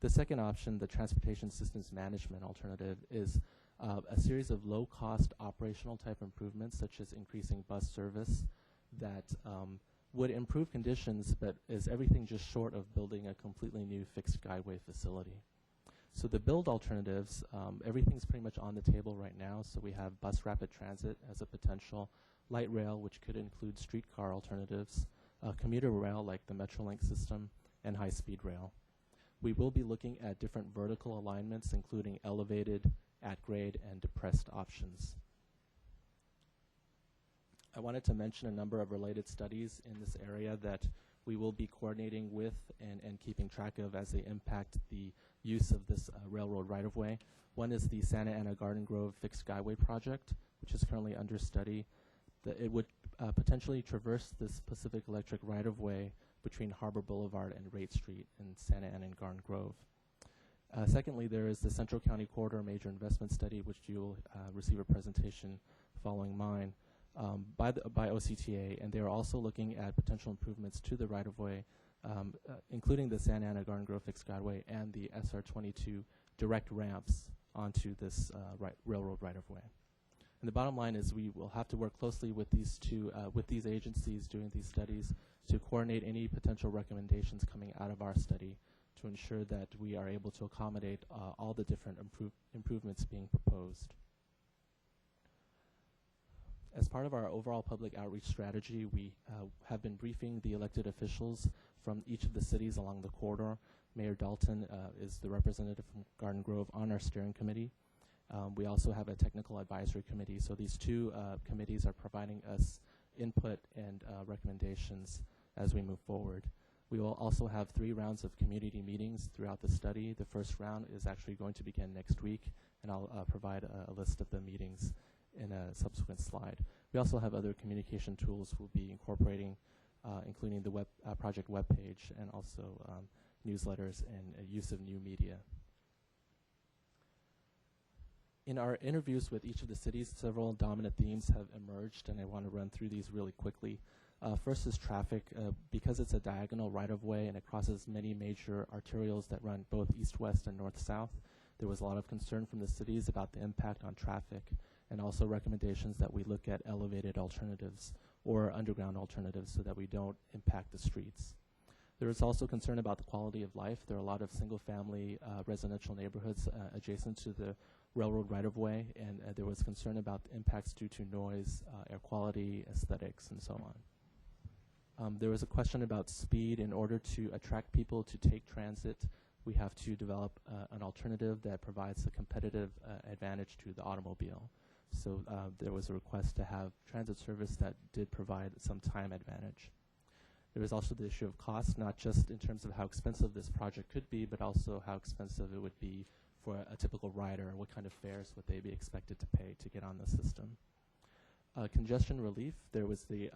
The second option, the transportation systems management alternative, is a series of low-cost operational type improvements, such as increasing bus service, that would improve conditions, but is everything just short of building a completely new fixed guideway facility. So the build alternatives, everything's pretty much on the table right now. So we have bus rapid transit as a potential, light rail, which could include streetcar alternatives, commuter rail like the Metrolink system, and high-speed rail. We will be looking at different vertical alignments, including elevated, at-grade, and depressed options. I wanted to mention a number of related studies in this area that we will be coordinating with and keeping track of as they impact the use of this railroad right-of-way. One is the Santa Ana Garden Grove Fixed Skyway Project, which is currently under study. It would potentially traverse this Pacific Electric right-of-way between Harbor Boulevard and Raitt Street in Santa Ana and Garden Grove. Secondly, there is the Central County Corridor Major Investment Study, which you will receive a presentation following mine. By OCTA, and they are also looking at potential improvements to the right-of-way, including the Santa Ana Garden Grove Fixed Skyway and the SR-22 direct ramps onto this railroad right-of-way. And the bottom line is we will have to work closely with these agencies doing these studies to coordinate any potential recommendations coming out of our study to ensure that we are able to accommodate all the different improvements being proposed. As part of our overall public outreach strategy, we have been briefing the elected officials from each of the cities along the corridor. Mayor Dalton is the representative from Garden Grove on our steering committee. We also have a technical advisory committee, so these two committees are providing us input and recommendations as we move forward. We will also have 3 rounds of community meetings throughout the study. The first round is actually going to begin next week, and I'll provide a list of the meetings in a subsequent slide. We also have other communication tools we'll be incorporating, including the project webpage and also newsletters and use of new media. In our interviews with each of the cities, several dominant themes have emerged, and I want to run through these really quickly. First is traffic. Because it's a diagonal right-of-way and it crosses many major arterials that run both east-west and north-south, there was a lot of concern from the cities about the impact on traffic, and also recommendations that we look at elevated alternatives or underground alternatives so that we don't impact the streets. There is also concern about the quality of life. There are a lot of single-family residential neighborhoods adjacent to the railroad right-of-way, and there was concern about the impacts due to noise, air quality, aesthetics, and so on. There was a question about speed. In order to attract people to take transit, we have to develop an alternative that provides a competitive advantage to the automobile. So there was a request to have transit service that did provide some time advantage. There was also the issue of cost, not just in terms of how expensive this project could be, but also how expensive it would be for a typical rider, and what kind of fares would they be expected to pay to get on the system. Congestion relief, there was the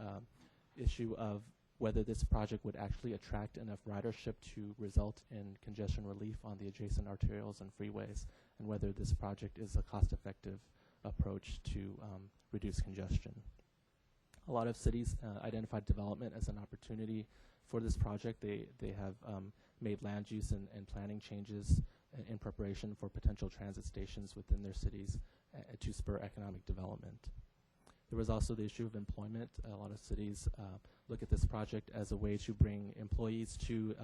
issue of whether this project would actually attract enough ridership to result in congestion relief on the adjacent arterials and freeways, and whether this project is a cost-effective approach to reduce congestion. A lot of cities identified development as an opportunity for this project. They have made land use and planning changes in preparation for potential transit stations within their cities to spur economic development. There was also the issue of employment. A lot of cities look at this project as a way to bring employees to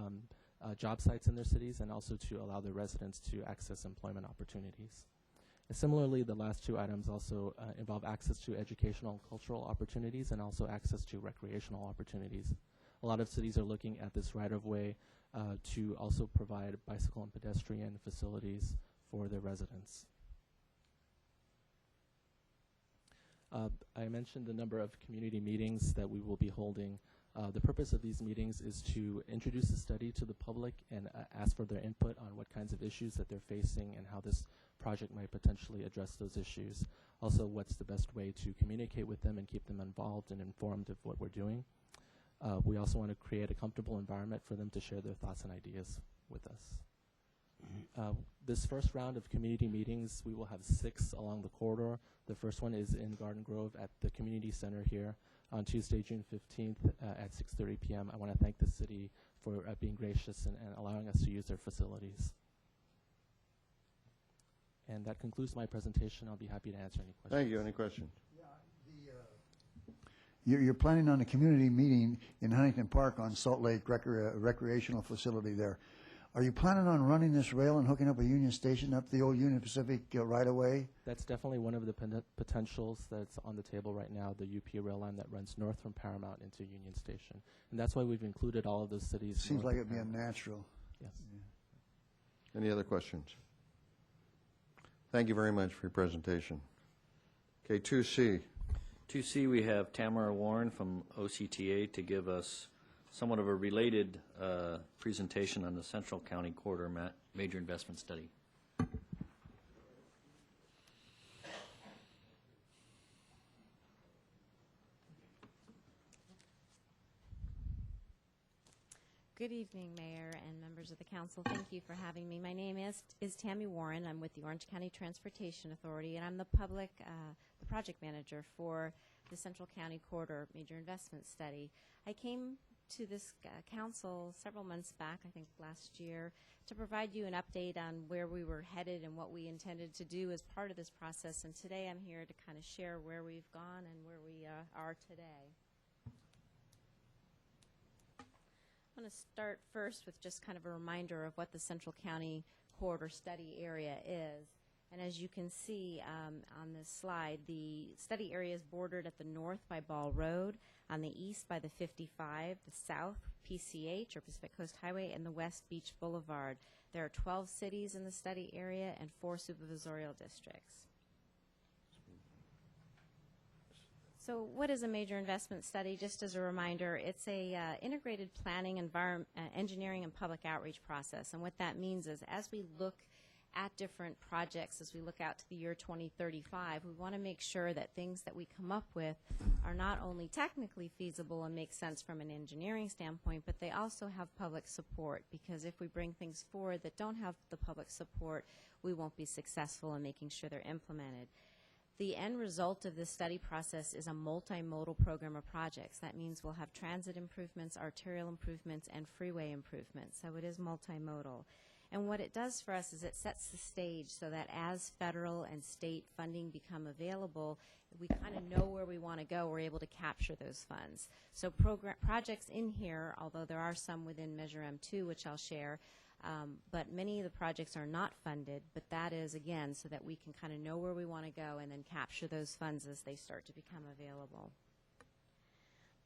job sites in their cities, and also to allow their residents to access employment opportunities. And similarly, the last 2 items also involve access to educational and cultural opportunities, and also access to recreational opportunities. A lot of cities are looking at this right-of-way to also provide bicycle and pedestrian facilities for their residents. I mentioned the number of community meetings that we will be holding. The purpose of these meetings is to introduce the study to the public and ask for their input on what kinds of issues that they're facing and how this project might potentially address those issues. Also, what's the best way to communicate with them and keep them involved and informed of what we're doing. We also want to create a comfortable environment for them to share their thoughts and ideas with us. This first round of community meetings, we will have 6 along the corridor. The first one is in Garden Grove at the community center here on Tuesday, June 15th at 6:30 p.m. I want to thank the city for being gracious and allowing us to use their facilities. And that concludes my presentation. I'll be happy to answer any questions. Thank you. Any questions? You're planning on a community meeting in Huntington Park on Salt Lake recreational facility there. Are you planning on running this rail and hooking up a Union Station up the old Union Pacific right away? That's definitely one of the potentials that's on the table right now, the UP rail line that runs north from Paramount into Union Station. And that's why we've included all of those cities. Seems like it'd be a natural. Yes. Yeah. Any other questions? Thank you very much for your presentation. Okay, 2C. 2C, we have Tamara Warren from OCTA to give us somewhat of a related presentation on the Central County Corridor Major Investment Study. Good evening, Mayor and members of the council. Thank you for having me. My name is Tammy Warren. I'm with the Orange County Transportation Authority, and I'm the project manager for the Central County Corridor Major Investment Study. I came to this council several months back, I think last year, to provide you an update on where we were headed and what we intended to do as part of this process. And today I'm here to kind of share where we've gone and where we are today. I want to start first with just kind of a reminder of what the Central County Corridor Study Area is. And as you can see on this slide, the study area is bordered at the north by Ball Road, on the east by the 55, the south PCH or Pacific Coast Highway, and the west Beach Boulevard. There are 12 cities in the study area and 4 supervisorial districts. So what is a major investment study? Just as a reminder, it's a integrated planning, engineering, and public outreach process. And what that means is as we look at different projects, as we look out to the year 2035, we want to make sure that things that we come up with are not only technically feasible and make sense from an engineering standpoint, but they also have public support, because if we bring things forward that don't have the public support, we won't be successful in making sure they're implemented. The end result of this study process is a multimodal program of projects. That means we'll have transit improvements, arterial improvements, and freeway improvements. So it is multimodal. And what it does for us is it sets the stage so that as federal and state funding become available, we kind of know where we want to go. We're able to capture those funds. So projects in here, although there are some within Measure M2, which I'll share, but many of the projects are not funded, but that is, again, so that we can kind of know where we want to go and then capture those funds as they start to become available.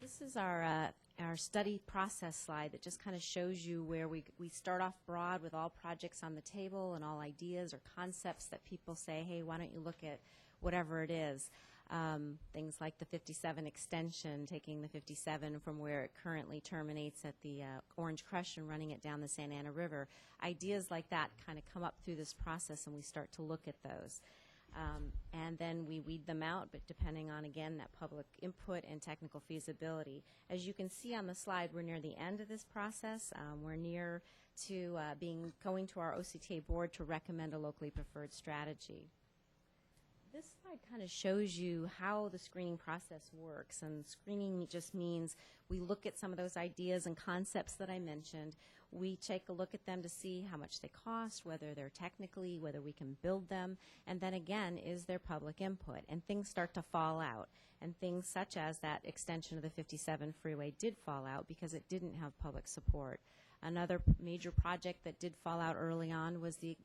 This is our study process slide that just kind of shows you where we start off broad with all projects on the table and all ideas or concepts that people say, hey, why don't you look at whatever it is. Things like the 57 extension, taking the 57 from where it currently terminates at the Orange Crush and running it down the Santa Ana River. Ideas like that kind of come up through this process, and we start to look at those. And then we weed them out, but depending on, again, that public input and technical feasibility. As you can see on the slide, we're near the end of this process. We're near to going to our OCTA board to recommend a locally preferred strategy. This slide kind of shows you how the screening process works, and screening just means we look at some of those ideas and concepts that I mentioned. We take a look at them to see how much they cost, whether they're technically, whether we can build them, and then again, is there public input? And things start to fall out, and things such as that extension of the 57 freeway did fall out because it didn't have public support. Another major project that did fall out early on was the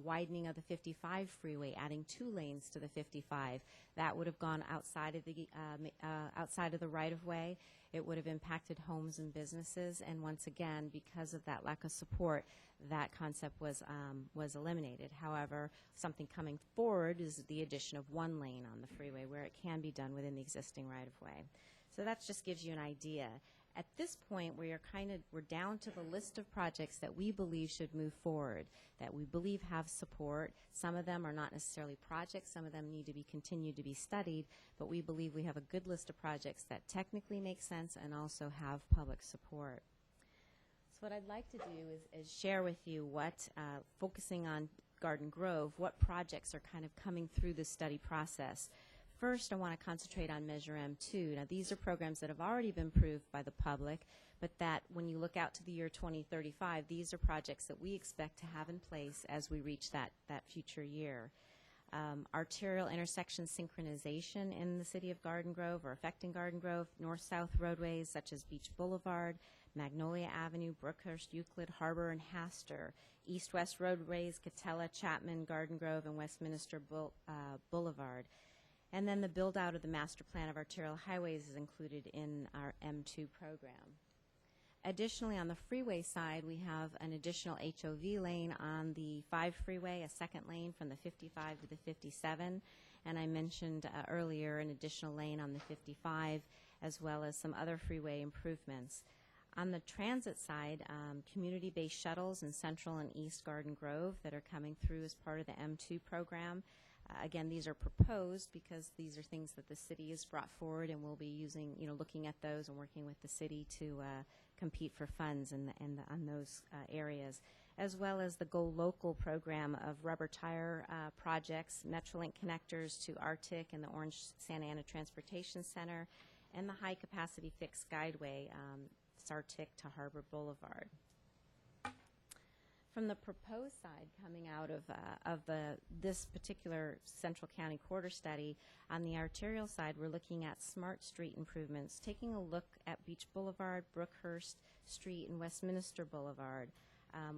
widening of the 55 freeway, adding 2 lanes to the 55. That would have gone outside of the right-of-way. It would have impacted homes and businesses, and once again, because of that lack of support, that concept was eliminated. However, something coming forward is the addition of 1 lane on the freeway where it can be done within the existing right-of-way. So that just gives you an idea. At this point, we're down to the list of projects that we believe should move forward, that we believe have support. Some of them are not necessarily projects. Some of them need to be continued to be studied, but we believe we have a good list of projects that technically make sense and also have public support. So what I'd like to do is share with you what, focusing on Garden Grove, what projects are kind of coming through the study process. First, I want to concentrate on Measure M2. Now, these are programs that have already been approved by the public, but that when you look out to the year 2035, these are projects that we expect to have in place as we reach that future year. Arterial intersection synchronization in the city of Garden Grove or affecting Garden Grove, north-south roadways such as Beach Boulevard, Magnolia Avenue, Brookhurst, Euclid, Harbor, and Hastur, east-west roadways, Catella, Chapman, Garden Grove, and Westminster Boulevard. And then the build-out of the master plan of arterial highways is included in our M2 program. Additionally, on the freeway side, we have an additional HOV lane on the 5 freeway, a second lane from the 55 to the 57, and I mentioned earlier an additional lane on the 55, as well as some other freeway improvements. On the transit side, community-based shuttles in Central and East Garden Grove that are coming through as part of the M2 program. Again, these are proposed because these are things that the city has brought forward, and we'll be using, looking at those and working with the city to compete for funds on those areas, as well as the Go Local program of rubber tire projects, Metrolink connectors to Arctic and the Orange Santa Ana Transportation Center, and the high-capacity fixed guideway, Sartic to Harbor Boulevard. From the proposed side coming out of this particular Central County Corridor study, on the arterial side, we're looking at smart street improvements, taking a look at Beach Boulevard, Brookhurst Street, and Westminster Boulevard,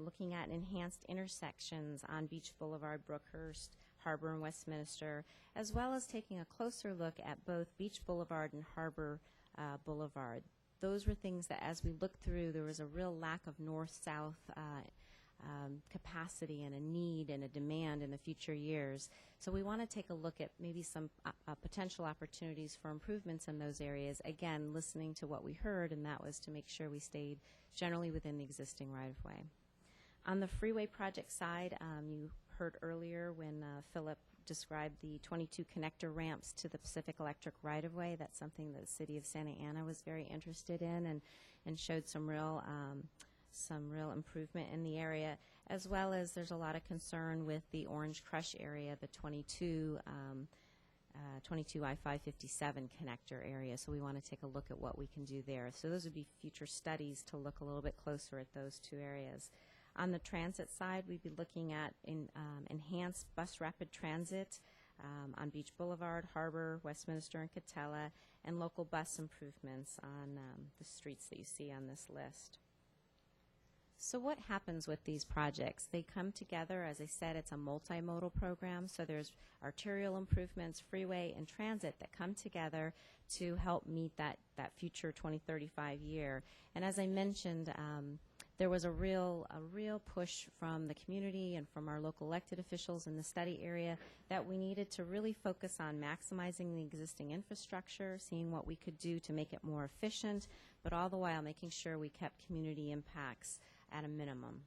looking at enhanced intersections on Beach Boulevard, Brookhurst, Harbor, and Westminster, as well as taking a closer look at both Beach Boulevard and Harbor Boulevard. Those were things that as we looked through, there was a real lack of north-south capacity and a need and a demand in the future years. So we want to take a look at maybe some potential opportunities for improvements in those areas, again, listening to what we heard, and that was to make sure we stayed generally within the existing right-of-way. On the freeway project side, you heard earlier when Philip described the 22 connector ramps to the Pacific Electric right-of-way. That's something that the city of Santa Ana was very interested in and showed some real improvement in the area, as well as there's a lot of concern with the Orange Crush area, the 22 I-557 connector area. So we want to take a look at what we can do there. So those would be future studies to look a little bit closer at those two areas. On the transit side, we'd be looking at enhanced bus rapid transit on Beach Boulevard, Harbor, Westminster, and Catella, and local bus improvements on the streets that you see on this list. So what happens with these projects? They come together, as I said, it's a multimodal program, so there's arterial improvements, freeway, and transit that come together to help meet that future 2035 year. And as I mentioned, there was a real push from the community and from our local elected officials in the study area that we needed to really focus on maximizing the existing infrastructure, seeing what we could do to make it more efficient, but all the while making sure we kept community impacts at a minimum.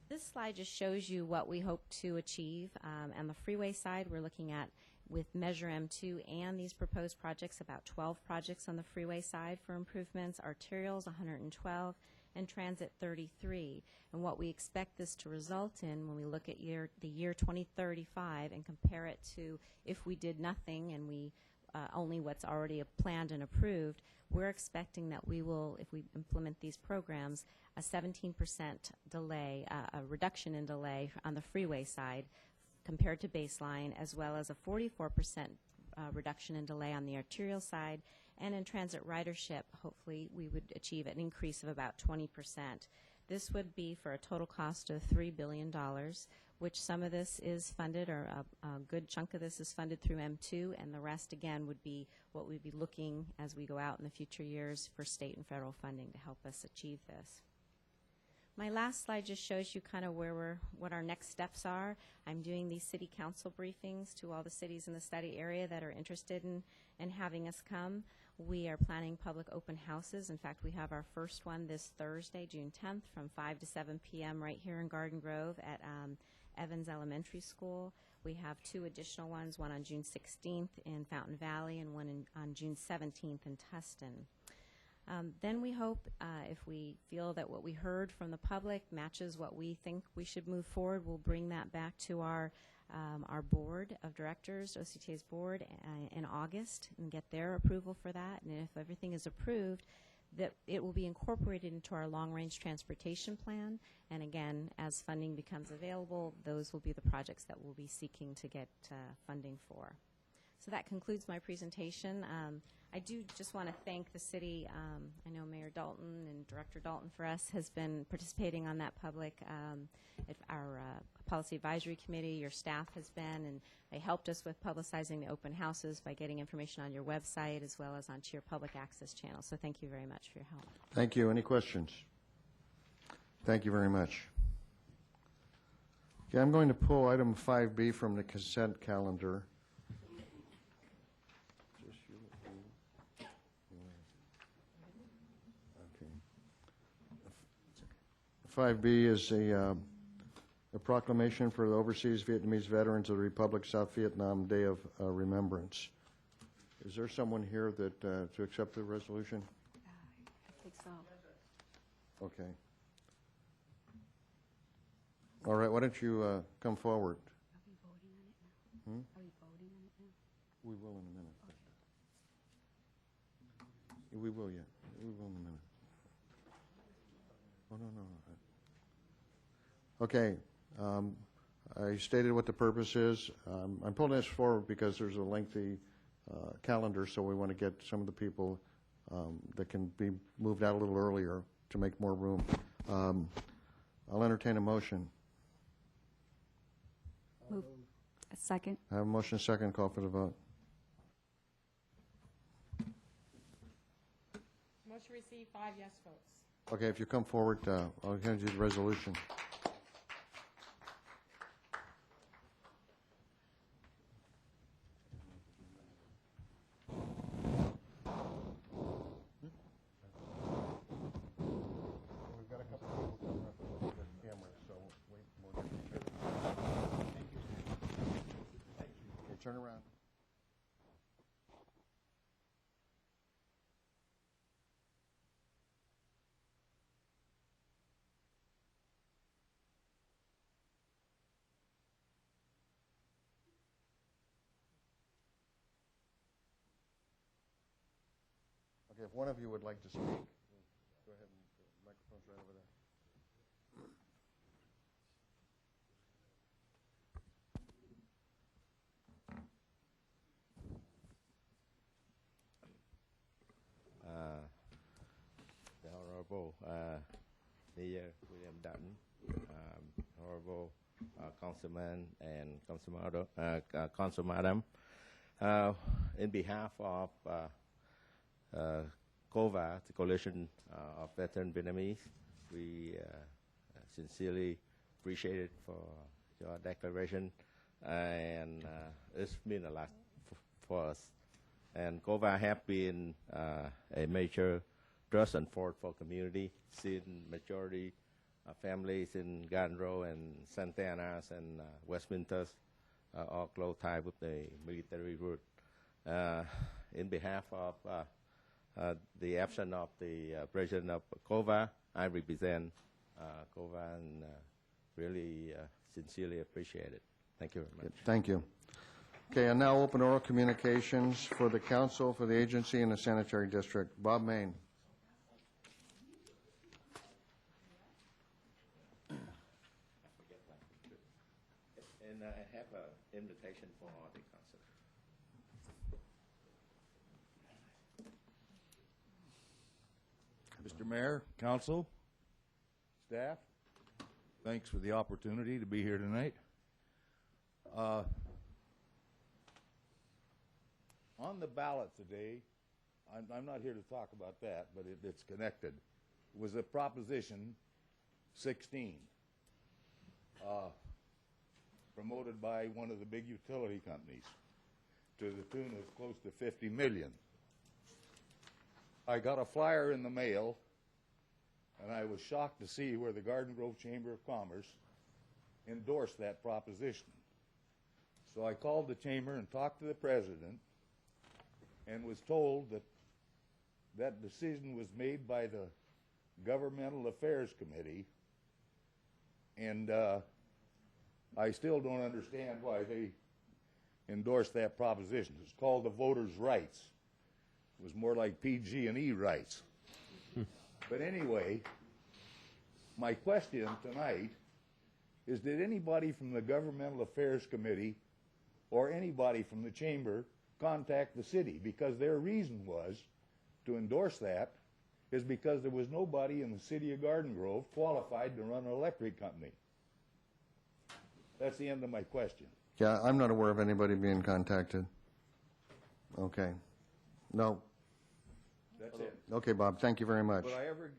This slide just shows you what we hope to achieve. On the freeway side, we're looking at, with Measure M2 and these proposed projects, about 12 projects on the freeway side for improvements, arterials 112, and transit 33. And what we expect this to result in when we look at the year 2035 and compare it to if we did nothing and we only what's already planned and approved, we're expecting that we will, if we implement these programs, a 17% delay, a reduction in delay on the freeway side compared to baseline, as well as a 44% reduction in delay on the arterial side, and in transit ridership, hopefully we would achieve an increase of about 20%. This would be for a total cost of $3 billion, which some of this is funded, or a good chunk of this is funded through M2, and the rest, again, would be what we'd be looking as we go out in the future years for state and federal funding to help us achieve this. My last slide just shows you kind of what our next steps are. I'm doing these city council briefings to all the cities in the study area that are interested in having us come. We are planning public open houses. In fact, we have our first one this Thursday, June 10th, from 5 to 7 p.m. right here in Garden Grove at Evans Elementary School. We have 2 additional ones, one on June 16th in Fountain Valley and one on June 17th in Tustin. Then we hope, if we feel that what we heard from the public matches what we think we should move forward, we'll bring that back to our board of directors, OCTA's board, in August, and get their approval for that. And if everything is approved, that it will be incorporated into our long-range transportation plan. And again, as funding becomes available, those will be the projects that we'll be seeking to get funding for. So that concludes my presentation. I do just want to thank the city. I know Mayor Dalton and Director Dalton for us has been participating on that public. Our Policy Advisory Committee, your staff has been, and they helped us with publicizing the open houses by getting information on your website as well as onto your public access channel. So thank you very much for your help. Thank you. Any questions? Thank you very much. Okay, I'm going to pull item 5B from the consent calendar. Okay. 5B is a proclamation for the overseas Vietnamese veterans of the Republic South Vietnam Day of Remembrance. Is there someone here that to accept the resolution? I think so. Okay. All right, why don't you come forward? Are we voting on it now? Are we voting on it now? We will in a minute. We will yet. We will in a minute. Oh, no. Okay. I stated what the purpose is. I'm pulling this forward because there's a lengthy calendar, so we want to get some of the people that can be moved out a little earlier to make more room. I'll entertain a motion. Move. A second. I have a motion, second, call for the vote. Motion received, 5 yes votes. Okay, if you come forward, I'll hand you the resolution. We've got a couple of people coming up with the camera, so wait more. Thank you. Okay, turn around. Okay, if one of you would like to speak, go ahead, and the microphone's right over there. The Honorable Mayor William Dutton, Honorable Councilman and Council Madam, in behalf of COVA, the Coalition of Veteran Vietnamese, we sincerely appreciate it for your declaration, and it's meant a lot for us. And COVA have been a major trust and fort for community, seeing majority families in Garden Row and Santa Ana's and Westminster all close tie with the military route. In behalf of the absence of the president of COVA, I represent COVA and really sincerely appreciate it. Thank you very much. Thank you. Okay, and now open oral communications for the council, for the agency, and the sanitary district. Bob Main. And I have an invitation for all the council. Mr. Mayor, council, staff, thanks for the opportunity to be here tonight. On the ballot today, I'm not here to talk about that, but it's connected, was a Proposition 16 promoted by one of the big utility companies to the tune of close to $50 million. I got a flyer in the mail, and I was shocked to see where the Garden Grove Chamber of Commerce endorsed that proposition. So I called the chamber and talked to the president and was told that that decision was made by the Governmental Affairs Committee, and I still don't understand why they endorsed that proposition. It's called the voters' rights. It was more like PG&E rights. But anyway, my question tonight is, did anybody from the Governmental Affairs Committee or anybody from the Chamber contact the city? Because their reason was to endorse that is because there was nobody in the city of Garden Grove qualified to run an electric company. That's the end of my question. Yeah, I'm not aware of anybody being contacted. Okay. No. That's it. Okay, Bob, thank you very much. Would I ever,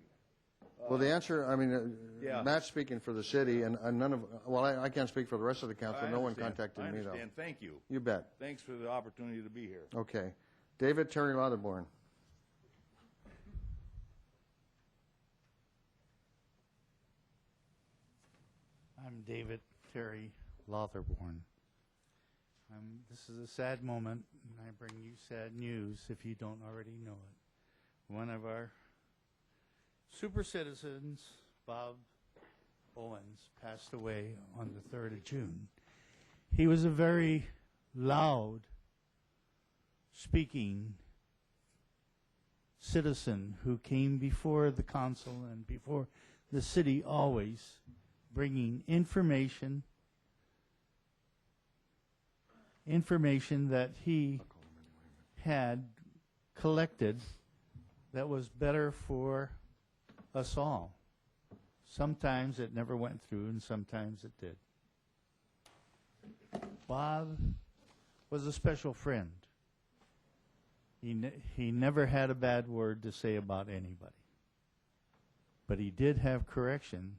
Well, the answer, I mean, Yeah. Matt's speaking for the city, and none of, well, I can't speak for the rest of the council. I No one understand. contacted I me, though. understand. Thank you. You bet. Thanks for the opportunity to be here. Okay. David Terry Lotherborn. I'm David Terry Lotherborn. This is a sad moment, and I bring you sad news if you don't already know it. One of our super citizens, Bob Owens, passed away on the 3rd of June. He was a very loud speaking citizen who came before the council and before the city, always bringing information that he had collected that was better for us all. Sometimes it never went through, and sometimes it did. Bob was a special friend. He never had a bad word to say about anybody. But he did have correction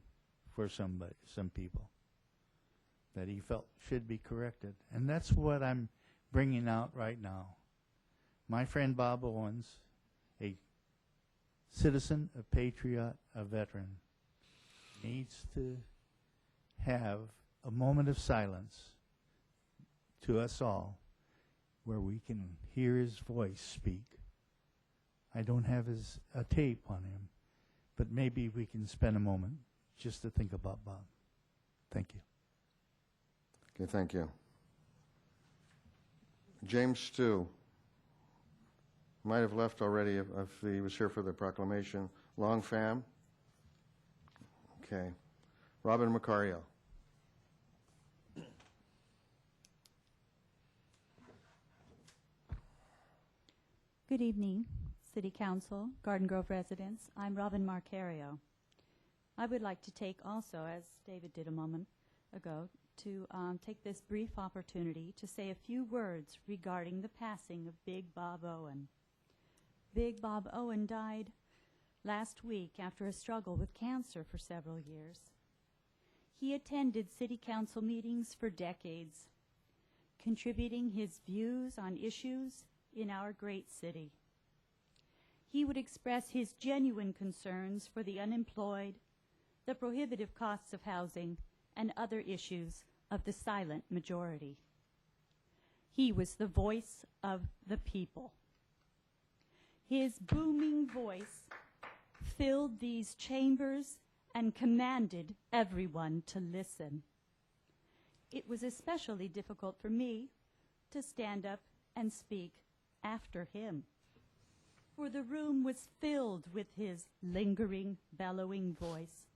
for some people that he felt should be corrected. And that's what I'm bringing out right now. My friend Bob Owens, a citizen, a patriot, a veteran, needs to have a moment of silence to us all where we can hear his voice speak. I don't have a tape on him, but maybe we can spend a moment just to think about Bob. Thank you. Okay, thank you. James Stew. Might have left already if he was here for the proclamation. Long Pham. Okay. Robin Macario. Good evening, City Council, Garden Grove residents. I'm Robin Marcario. I would like to take also, as David did a moment ago, to take this brief opportunity to say a few words regarding the passing of Big Bob Owen. Big Bob Owen died last week after a struggle with cancer for several years. He attended City Council meetings for decades, contributing his views on issues in our great city. He would express his genuine concerns for the unemployed, the prohibitive costs of housing, and other issues of the silent majority. He was the voice of the people. His booming voice filled these chambers and commanded everyone to listen. It was especially difficult for me to stand up and speak after him, for the room was filled with his lingering, bellowing voice.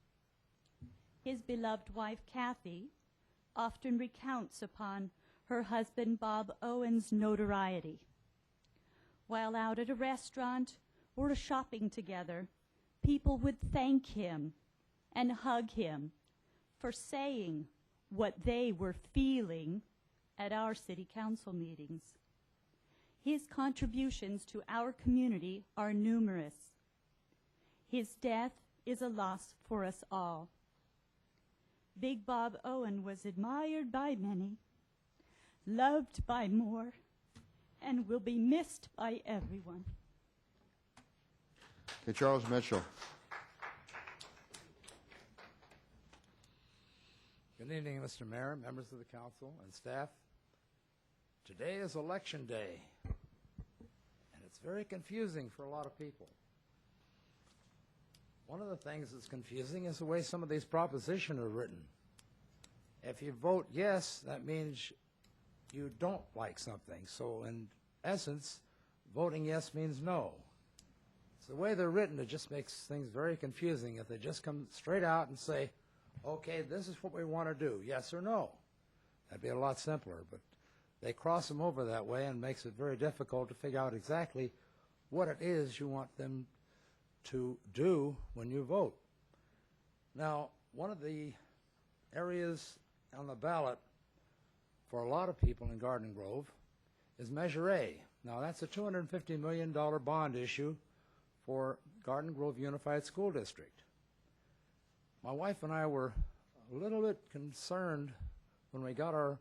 His beloved wife, Kathy, often recounts upon her husband Bob Owen's notoriety. While out at a restaurant or shopping together, people would thank him and hug him for saying what they were feeling at our city council meetings. His contributions to our community are numerous. His death is a loss for us all. Big Bob Owen was admired by many, loved by more, and will be missed by everyone. Okay, Charles Mitchell. Good evening, Mr. Mayor, members of the council, and staff. Today is election day, and it's very confusing for a lot of people. One of the things that's confusing is the way some of these propositions are written. If you vote yes, that means you don't like something. So in essence, voting yes means no. It's the way they're written, it just makes things very confusing. If they just come straight out and say, okay, this is what we want to do, yes or no, that'd be a lot simpler. But they cross them over that way and makes it very difficult to figure out exactly what it is you want them to do when you vote. Now, one of the areas on the ballot for a lot of people in Garden Grove is Measure A. Now, that's a $250 million bond issue for Garden Grove Unified School District. My wife and I were a little bit concerned when we got our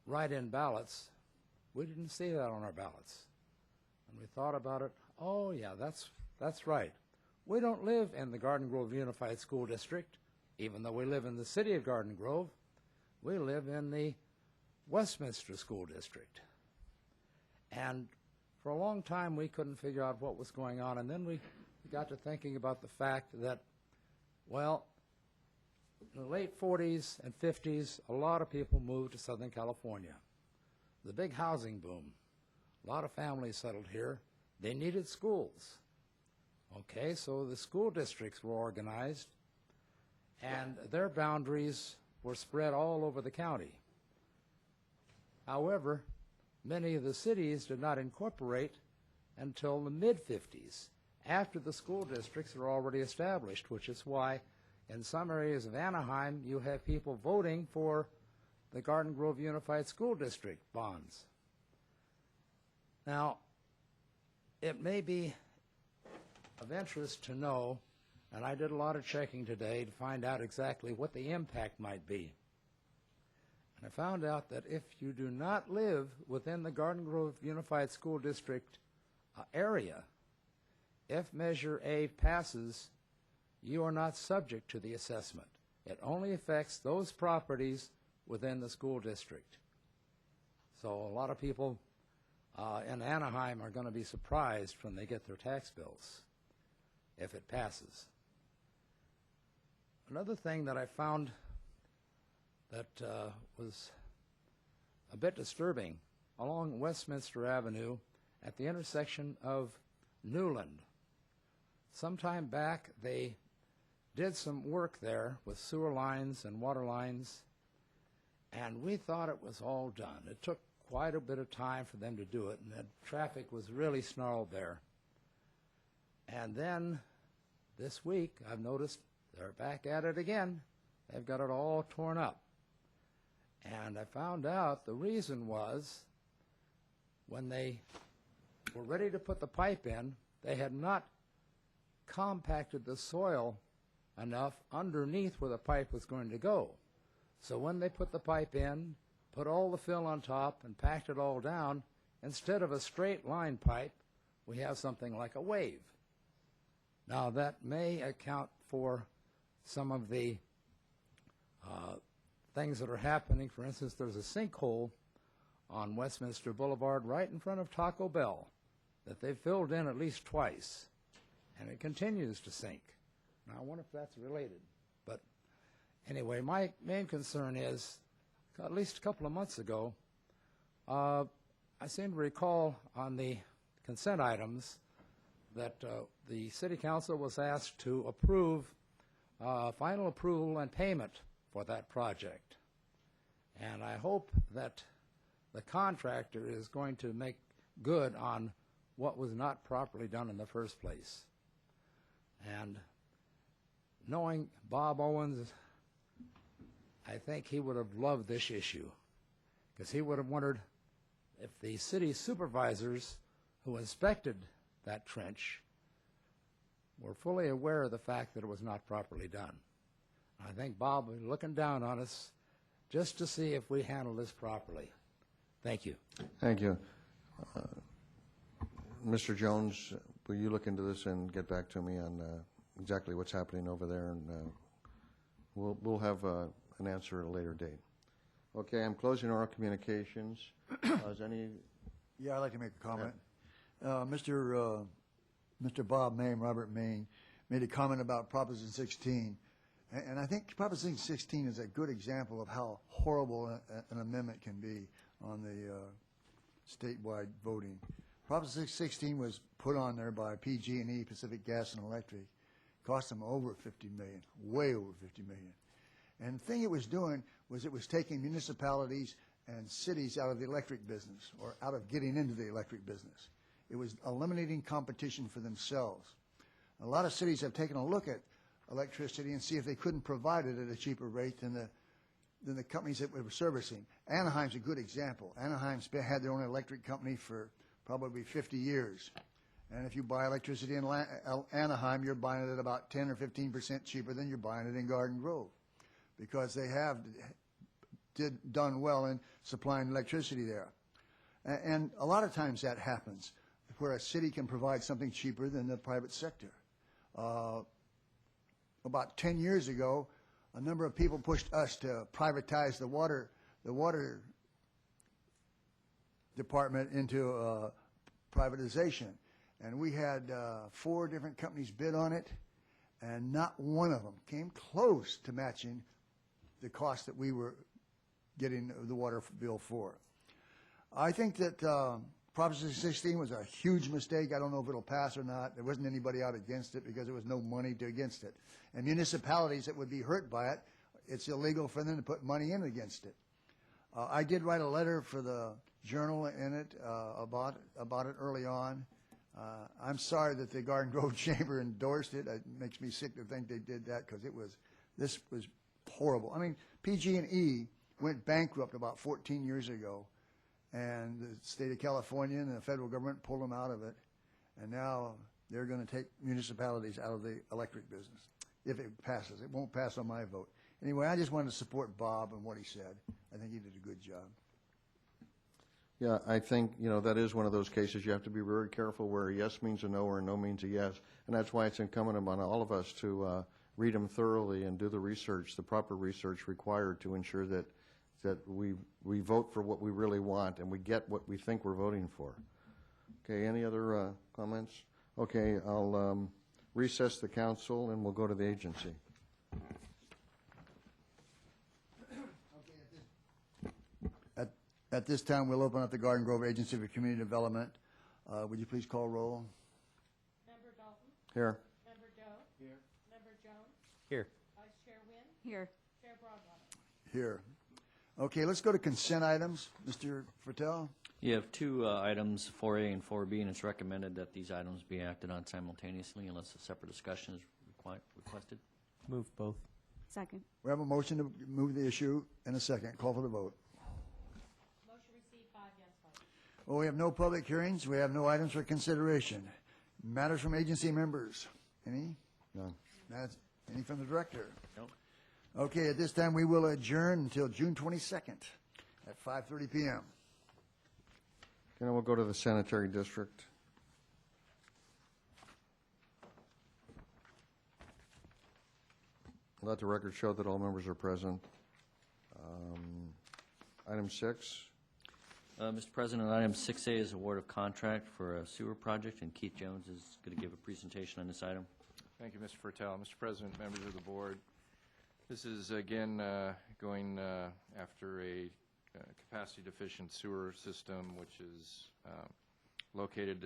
write-in ballots. We didn't see that on our ballots. And we thought about it, oh yeah, that's right. We don't live in the Garden Grove Unified School District, even though we live in the city of Garden Grove. We live in the Westminster School District. And for a long time, we couldn't figure out what was going on. And then we got to thinking about the fact that, well, in the late 40s and 50s, a lot of people moved to Southern California. The big housing boom. A lot of families settled here. They needed schools. Okay, so the school districts were organized, and their boundaries were spread all over the county. However, many of the cities did not incorporate until the mid-50s, after the school districts were already established, which is why in some areas of Anaheim you have people voting for the Garden Grove Unified School District bonds. Now, it may be of interest to know, and I did a lot of checking today to find out exactly what the impact might be. And I found out that if you do not live within the Garden Grove Unified School District area, if Measure A passes, you are not subject to the assessment. It only affects those properties within the school district. So a lot of people in Anaheim are going to be surprised when they get their tax bills if it passes. Another thing that I found that was a bit disturbing along Westminster Avenue at the intersection of Newland. Sometime back they did some work there with sewer lines and water lines, and we thought it was all done. It took quite a bit of time for them to do it, and the traffic was really snarled there. And then this week I've noticed they're back at it again. They've got it all torn up. And I found out the reason was when they were ready to put the pipe in, they had not compacted the soil enough underneath where the pipe was going to go. So when they put the pipe in, put all the fill on top and packed it all down, instead of a straight line pipe, we have something like a wave. Now that may account for some of the things that are happening. For instance, there's a sinkhole on Westminster Boulevard right in front of Taco Bell that they've filled in at least twice, and it continues to sink. Now I wonder if that's related. But anyway, my main concern is, at least a couple of months ago, I seem to recall on the consent items that the City Council was asked to approve final approval and payment for that project. And I hope that the contractor is going to make good on what was not properly done in the first place. And knowing Bob Owens, I think he would have loved this issue, because he would have wondered if the city supervisors who inspected that trench were fully aware of the fact that it was not properly done. I think Bob will be looking down on us just to see if we handle this properly. Thank you. Thank you. Mr. Jones, will you look into this and get back to me on exactly what's happening over there, and we'll have an answer at a later date. Okay, I'm closing our communications. Is any? Yeah, I'd like to make a comment. Mr. Bob Maine, Robert Maine, made a comment about Proposition 16. And I think Proposition 16 is a good example of how horrible an amendment can be on the statewide voting. Proposition 16 was put on there by PG&E, Pacific Gas and Electric. Cost them over $50 million, way over $50 million. And the thing it was doing was it was taking municipalities and cities out of the electric business, or out of getting into the electric business. It was eliminating competition for themselves. A lot of cities have taken a look at electricity and see if they couldn't provide it at a cheaper rate than the companies that we were servicing. Anaheim's a good example. Anaheim's had their own electric company for probably 50 years. And if you buy electricity in Anaheim, you're buying it at about 10 or 15% cheaper than you're buying it in Garden Grove, because they have done well in supplying electricity there. And a lot of times that happens, where a city can provide something cheaper than the private sector. About 10 years ago, a number of people pushed us to privatize the water department into privatization. And we had 4 different companies bid on it, and not one of them came close to matching the cost that we were getting the water bill for. I think that Proposition 16 was a huge mistake. I don't know if it'll pass or not. There wasn't anybody out against it because there was no money against it. And municipalities that would be hurt by it, it's illegal for them to put money in against it. I did write a letter for the Journal in it about it early on. I'm sorry that the Garden Grove Chamber endorsed it. It makes me sick to think they did that, because this was horrible. I mean, PG&E went bankrupt about 14 years ago, and the state of California and the federal government pulled them out of it, and now they're going to take municipalities out of the electric business if it passes. It won't pass on my vote. Anyway, I just wanted to support Bob and what he said. I think he did a good job. Yeah, I think, that is one of those cases you have to be very careful where a yes means a no or a no means a yes. And that's why it's incumbent upon all of us to read them thoroughly and do the research, the proper research required to ensure that we vote for what we really want and we get what we think we're voting for. Okay, any other comments? Okay, I'll recess the council and we'll go to the agency. At this time, we'll open up the Garden Grove Agency for Community Development. Would you please call roll? Member Dalton? Here. Member Doe? Here. Member Jones? Here. Vice Chair Wynn? Here. Chair Broadwater? Here. Okay, let's go to consent items. Mr. Fertel? You have 2 items, 4A and 4B, and it's recommended that these items be acted on simultaneously unless a separate discussion is requested. Move both. Second. We have a motion to move the issue and a second. Call for the vote. Motion received, 5 yes votes. Well, we have no public hearings. We have no items for consideration. Matters from agency members. Any? None. Any from the director? No. Okay, at this time, we will adjourn until June 22nd at 5:30 p.m. Okay, now we'll go to the sanitary district. Let the record show that all members are present. Item 6. Mr. President, item 6A is award of contract for a sewer project, and Keith Jones is going to give a presentation on this item. Thank you, Mr. Fertel. Mr. President, members of the board, this is again going after a capacity-deficient sewer system, which is located,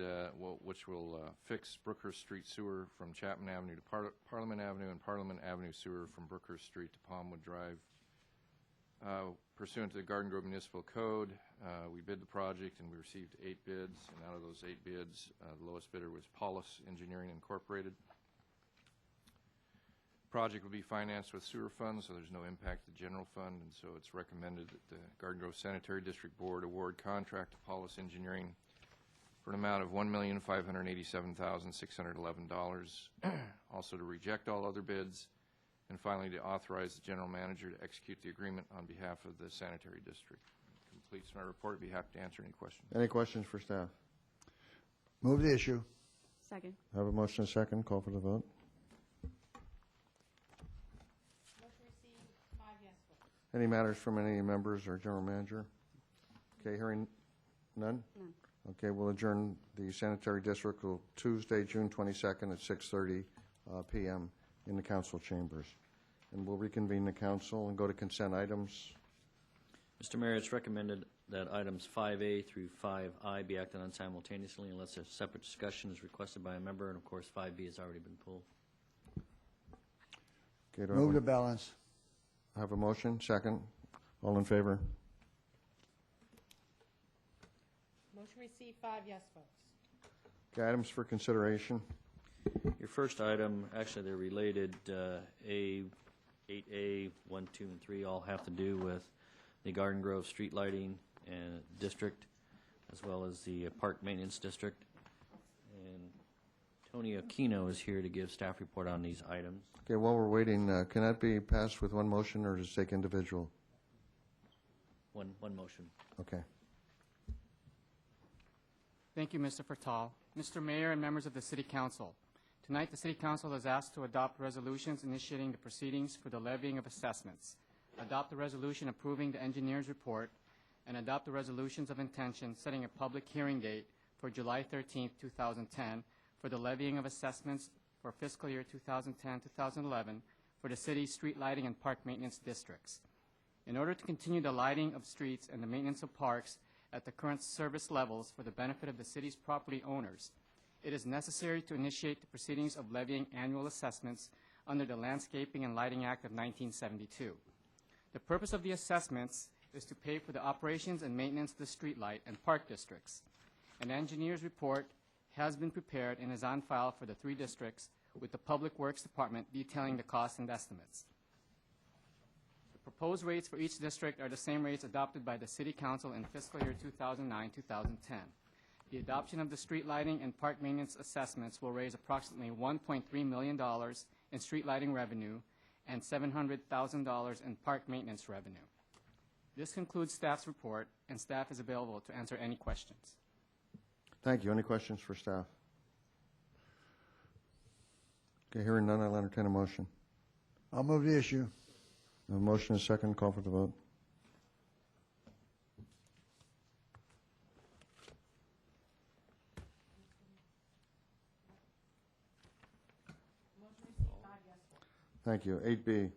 which will fix Brookhurst Street sewer from Chapman Avenue to Parliament Avenue, and Parliament Avenue sewer from Brookhurst Street to Palmwood Drive. Pursuant to the Garden Grove Municipal Code, we bid the project and we received 8 bids, and out of those 8 bids, the lowest bidder was Paulus Engineering Incorporated. Project will be financed with sewer funds, so there's no impact to the general fund, and so it's recommended that the Garden Grove Sanitary District Board award contract to Paulus Engineering for an amount of $1,587,611. Also to reject all other bids, and finally to authorize the general manager to execute the agreement on behalf of the sanitary district. Completes my report. I'd be happy to answer any questions. Any questions for staff? Move the issue. Second. I have a motion and a second. Call for the vote. Motion received, 5 yes votes. Any matters from any members or general manager? Okay, hearing none? None. Okay, we'll adjourn the sanitary district till Tuesday, June 22nd at 6:30 p.m. in the council chambers. And we'll reconvene the council and go to consent items. Mr. Mayor, it's recommended that items 5A through 5I be acted on simultaneously unless a separate discussion is requested by a member, and of course 5B has already been pulled. Okay, do I Move to balance. have a motion? Second. All in favor? Motion received, 5 yes votes. Okay, items for consideration. Your first item, actually they're related, 8A, 1, 2, and 3 all have to do with the Garden Grove Street Lighting District, as well as the Park Maintenance District. And Tony Aquino is here to give staff report on these items. Okay, while we're waiting, can that be passed with one motion or does it take individual? One motion. Okay. Thank you, Mr. Fertal. Mr. Mayor and members of the City Council, tonight the City Council is asked to adopt resolutions initiating the proceedings for the levying of assessments, adopt the resolution approving the engineer's report, and adopt the resolutions of intention setting a public hearing date for July 13, 2010 for the levying of assessments for fiscal year 2010-2011 for the city's street lighting and park maintenance districts. In order to continue the lighting of streets and the maintenance of parks at the current service levels for the benefit of the city's property owners, it is necessary to initiate the proceedings of levying annual assessments under the Landscaping and Lighting Act of 1972. The purpose of the assessments is to pay for the operations and maintenance of the streetlight and park districts. An engineer's report has been prepared and is on file for the 3 districts with the Public Works Department detailing the costs and estimates. The proposed rates for each district are the same rates adopted by the City Council in fiscal year 2009-2010. The adoption of the street lighting and park maintenance assessments will raise approximately $1.3 million in street lighting revenue and $700,000 in park maintenance revenue. This concludes staff's report, and staff is available to answer any questions. Thank you. Any questions for staff? Okay, hearing none, I'll entertain a motion. I'll move the issue. A motion is second. Call for the vote. Motion received, 5 yes votes. Thank you. 8B.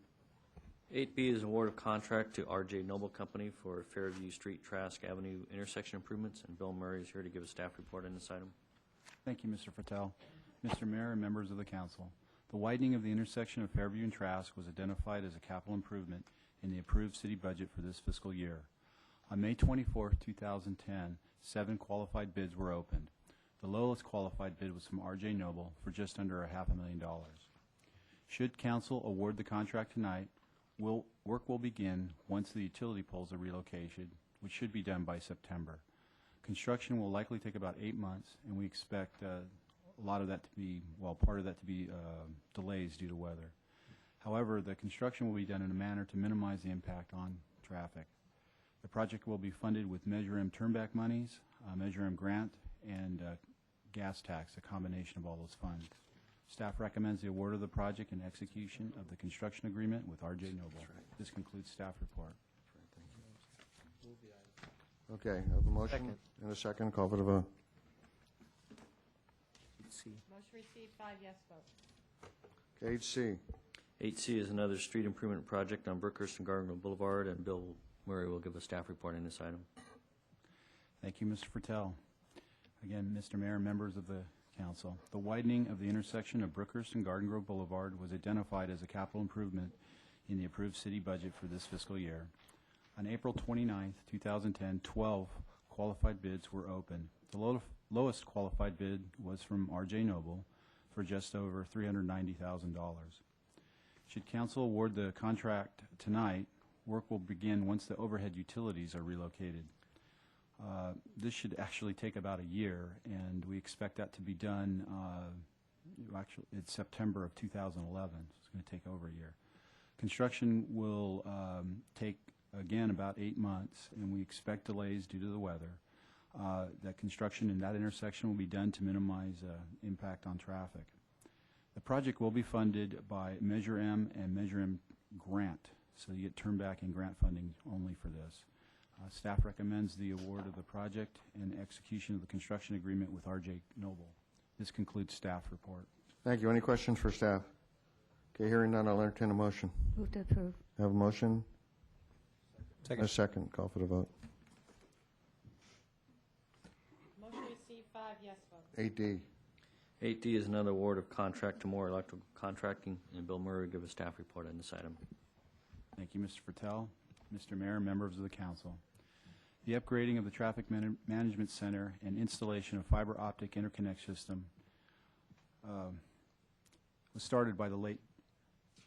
8B is award of contract to R.J. Noble Company for Fairview Street Trask Avenue intersection improvements, and Bill Murray is here to give a staff report on this item. Thank you, Mr. Fertel. Mr. Mayor and members of the council, the widening of the intersection of Fairview and Trask was identified as a capital improvement in the approved city budget for this fiscal year. On May 24, 2010, 7 qualified bids were opened. The lowest qualified bid was from R.J. Noble for just under $500,000. Should council award the contract tonight, work will begin once the utility poles are relocated, which should be done by September. Construction will likely take about 8 months, and we expect a lot of that to be, well, part of that to be delays due to weather. However, the construction will be done in a manner to minimize the impact on traffic. The project will be funded with Measure M turnback monies, Measure M grant, and gas tax, a combination of all those funds. Staff recommends the award of the project and execution of the construction agreement with R.J. Noble. This concludes staff report. Okay, I have a motion and a second. Call for the vote. Motion received, 5 yes votes. Okay, 8C. 8C is another street improvement project on Brookhurst and Garden Grove Boulevard, and Bill Murray will give a staff report on this item. Thank you, Mr. Fertel. Again, Mr. Mayor and members of the council, the widening of the intersection of Brookhurst and Garden Grove Boulevard was identified as a capital improvement in the approved city budget for this fiscal year. On April 29, 2010, 12 qualified bids were opened. The lowest qualified bid was from R.J. Noble for just over $390,000. Should council award the contract tonight, work will begin once the overhead utilities are relocated. This should actually take about a year, and we expect that to be done, actually, it's September of 2011. So it's going to take over a year. Construction will take, again, about 8 months, and we expect delays due to the weather. That construction in that intersection will be done to minimize impact on traffic. The project will be funded by Measure M and Measure M grant, so you get turnback and grant funding only for this. Staff recommends the award of the project and execution of the construction agreement with R.J. Noble. This concludes staff report. Thank you. Any questions for staff? Okay, hearing none, I'll entertain a motion. Move to approve. Have a motion? Second. A second. Call for the vote. Motion received, 5 yes votes. 8D. 8D is another award of contract to Moore Electrical Contracting, and Bill Murray will give a staff report on this item. Thank you, Mr. Fertel. Mr. Mayor, members of the council. The upgrading of the Traffic Management Center and installation of fiber optic interconnect system was started by the late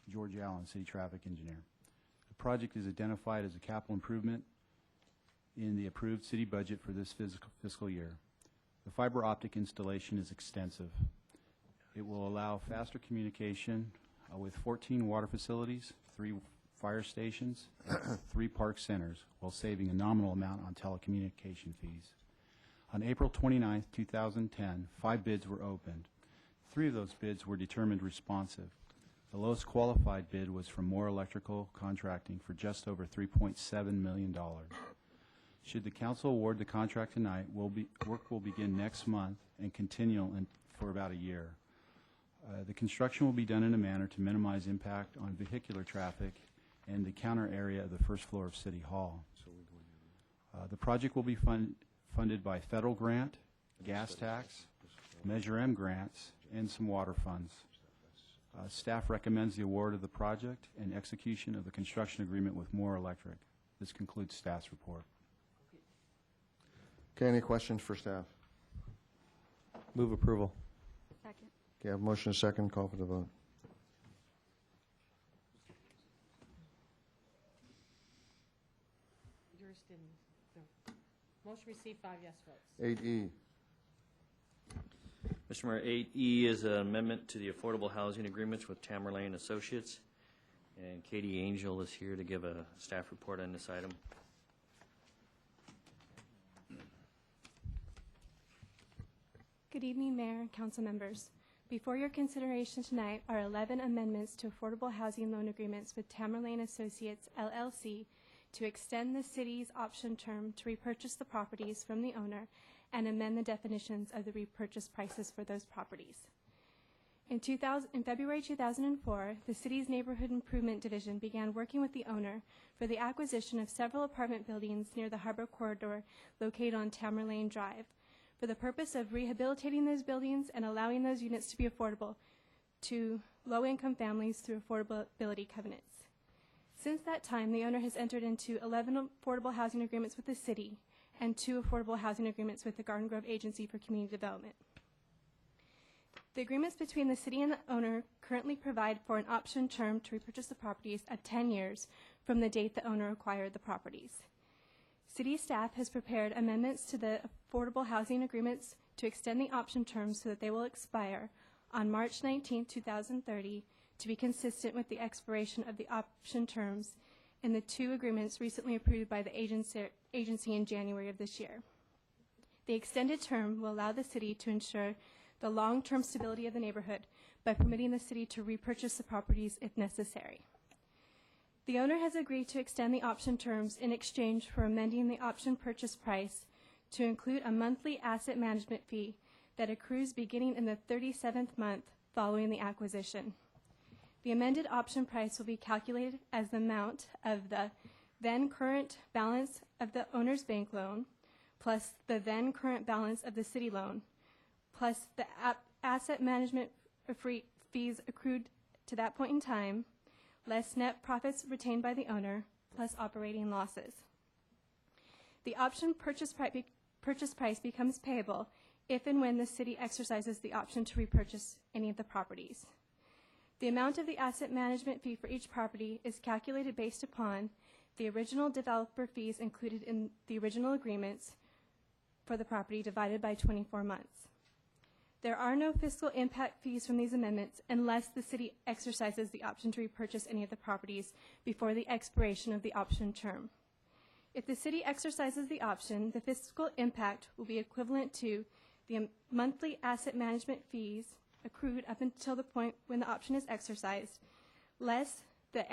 George Allen, City Traffic Engineer. The project is identified as a capital improvement in the approved city budget for this fiscal year. The fiber optic installation is extensive. It will allow faster communication with 14 water facilities, 3 fire stations, 3 park centers, while saving a nominal amount on telecommunication fees. On April 29, 2010, 5 bids were opened. 3 of those bids were determined responsive. The lowest qualified bid was from Moore Electrical Contracting for just over $3.7 million. Should the council award the contract tonight, work will begin next month and continue for about a year. The construction will be done in a manner to minimize impact on vehicular traffic and the counter area of the first floor of City Hall. The project will be funded by federal grant, gas tax, Measure M grants, and some water funds. Staff recommends the award of the project and execution of the construction agreement with Moore Electric. This concludes staff's report. Okay, any questions for staff? Move approval. Second. Okay, I have motion and second. Call for the vote. Yours didn't. No. Motion received, 5 yes votes. 8E. Mr. Mayor, 8E is an amendment to the affordable housing agreements with Tamerlane Associates, and Katie Angel is here to give a staff report on this item. Good evening, Mayor and Council members. Before your consideration tonight are 11 amendments to affordable housing loan agreements with Tamerlane Associates, LLC, to extend the city's option term to repurchase the properties from the owner and amend the definitions of the repurchase prices for those properties. In February 2004, the city's Neighborhood Improvement Division began working with the owner for the acquisition of several apartment buildings near the Harbor Corridor located on Tamerlane Drive, for the purpose of rehabilitating those buildings and allowing those units to be affordable to low-income families through affordability covenants. Since that time, the owner has entered into 11 affordable housing agreements with the city and 2 affordable housing agreements with the Garden Grove Agency for Community Development. The agreements between the city and the owner currently provide for an option term to repurchase the properties of 10 years from the date the owner acquired the properties. City staff has prepared amendments to the affordable housing agreements to extend the option terms so that they will expire on March 19, 2030, to be consistent with the expiration of the option terms in the 2 agreements recently approved by the agency in January of this year. The extended term will allow the city to ensure the long-term stability of the neighborhood by permitting the city to repurchase the properties if necessary. The owner has agreed to extend the option terms in exchange for amending the option purchase price to include a monthly asset management fee that accrues beginning in the 37th month following the acquisition. The amended option price will be calculated as the amount of the then current balance of the owner's bank loan plus the then current balance of the city loan plus the asset management fees accrued to that point in time, less net profits retained by the owner, plus operating losses. The option purchase price becomes payable if and when the city exercises the option to repurchase any of the properties. The amount of the asset management fee for each property is calculated based upon the original developer fees included in the original agreements for the property divided by 24 months. There are no fiscal impact fees from these amendments unless the city exercises the option to repurchase any of the properties before the expiration of the option term. If the city exercises the option, the fiscal impact will be equivalent to the monthly asset management fees accrued up until the point when the option is exercised, less the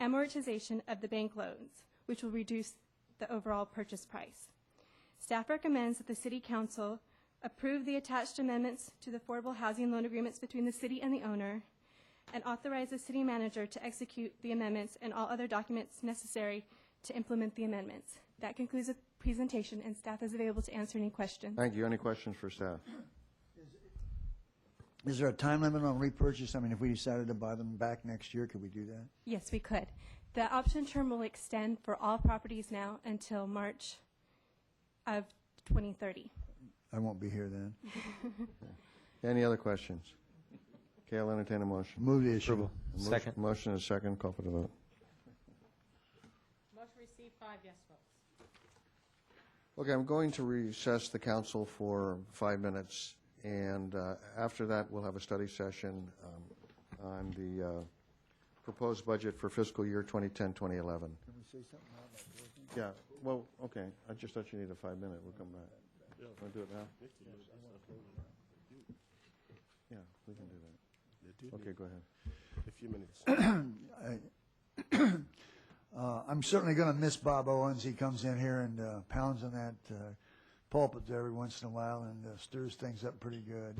amortization of the bank loans, which will reduce the overall purchase price. Staff recommends that the City Council approve the attached amendments to the affordable housing loan agreements between the city and the owner, and authorize the city manager to execute the amendments and all other documents necessary to implement the amendments. That concludes the presentation, and staff is available to answer any questions. Thank you. Any questions for staff? Is there a time limit on repurchase? I mean, if we decided to buy them back next year, could we do that? Yes, we could. The option term will extend for all properties now until March of 2030. I won't be here then. Any other questions? Okay, I'll entertain a motion. Move the issue. Second. Motion is second. Call for the vote. Motion received, 5 yes votes. Okay, I'm going to recess the council for 5 minutes, and after that, we'll have a study session on the proposed budget for fiscal year 2010-2011. Can we say something now about the working? Yeah, well, okay, I just thought you needed a 5 minute. We'll come back. Want to do it now? Yeah, we can do that. Okay, go ahead. A few minutes. I'm certainly going to miss Bob Owens. He comes in here and pounds on that pulpit every once in a while and stirs things up pretty good.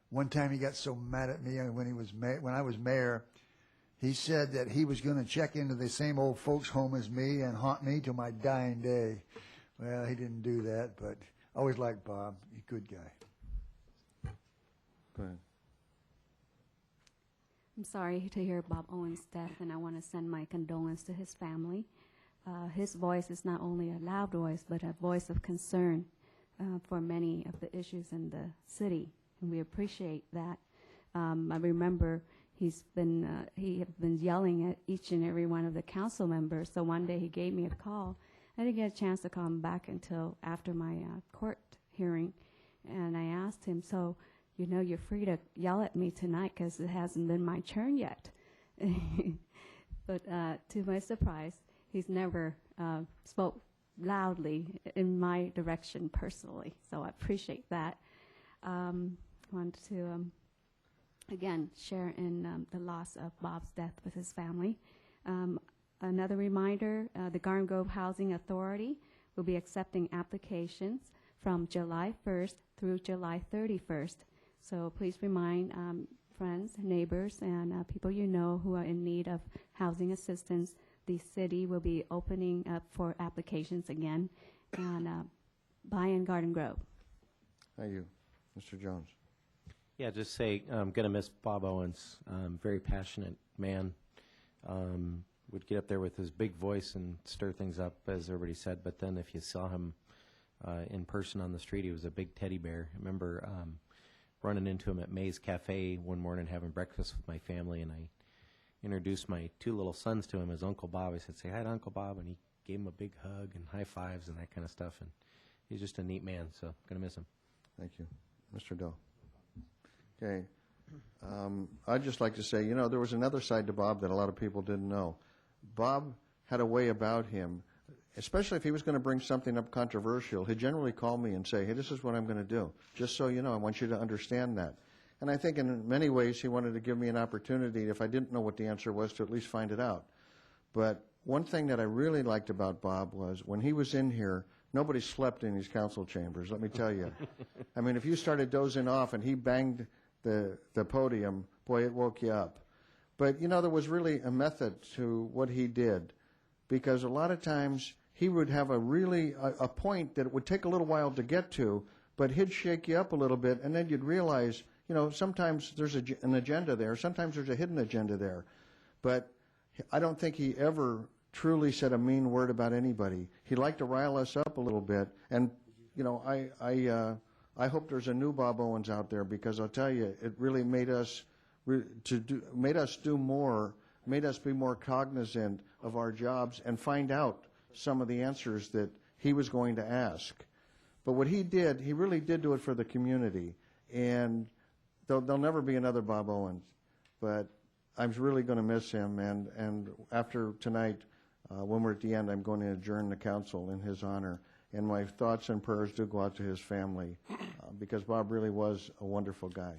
One time he got so mad at me when I was mayor. He said that he was going to check into the same old folks' home as me and haunt me till my dying day. Well, he didn't do that, but I always liked Bob. He's a good guy. Go ahead. I'm sorry to hear Bob Owens' death, and I want to send my condolences to his family. His voice is not only a loud voice, but a voice of concern for many of the issues in the city, and we appreciate that. I remember he had been yelling at each and every one of the council members, so one day he gave me a call. I didn't get a chance to call him back until after my court hearing, and I asked him, so, you know, you're free to yell at me tonight because it hasn't been my turn yet. But to my surprise, he's never spoke loudly in my direction personally, so I appreciate that. Want to, again, share in the loss of Bob's death with his family. Another reminder, the Garden Grove Housing Authority will be accepting applications from July 1st through July 31st. So please remind friends, neighbors, and people you know who are in need of housing assistance. The city will be opening up for applications again, and buy in Garden Grove. Thank you. Mr. Jones. Yeah, just say I'm going to miss Bob Owens. Very passionate man. Would get up there with his big voice and stir things up, as everybody said. But then if you saw him in person on the street, he was a big teddy bear. I remember running into him at May's Cafe one morning having breakfast with my family, and I introduced my 2 little sons to him as Uncle Bob. I said, say hi to Uncle Bob, and he gave him a big hug and high fives and that kind of stuff. And he's just a neat man, so going to miss him. Thank you. Mr. Doe. Okay. I'd just like to say, you know, there was another side to Bob that a lot of people didn't know. Bob had a way about him, especially if he was going to bring something up controversial. He'd generally call me and say, hey, this is what I'm going to do. Just so you know, I want you to understand that. And I think in many ways he wanted to give me an opportunity, if I didn't know what the answer was, to at least find it out. But one thing that I really liked about Bob was when he was in here, nobody slept in his council chambers, let me tell you. I mean, if you started dozing off and he banged the podium, boy, it woke you up. But, you know, there was really a method to what he did, because a lot of times he would have a point that it would take a little while to get to, but he'd shake you up a little bit, and then you'd realize, you know, sometimes there's an agenda there, sometimes there's a hidden agenda there. But I don't think he ever truly said a mean word about anybody. He liked to rile us up a little bit, and, you know, I hope there's a new Bob Owens out there, because I'll tell you, it really made us do more, made us be more cognizant of our jobs and find out some of the answers that he was going to ask. But what he did, he really did do it for the community. And there'll never be another Bob Owens. But I'm really going to miss him. And after tonight, when we're at the end, I'm going to adjourn the council in his honor. And my thoughts and prayers do go out to his family, because Bob really was a wonderful guy.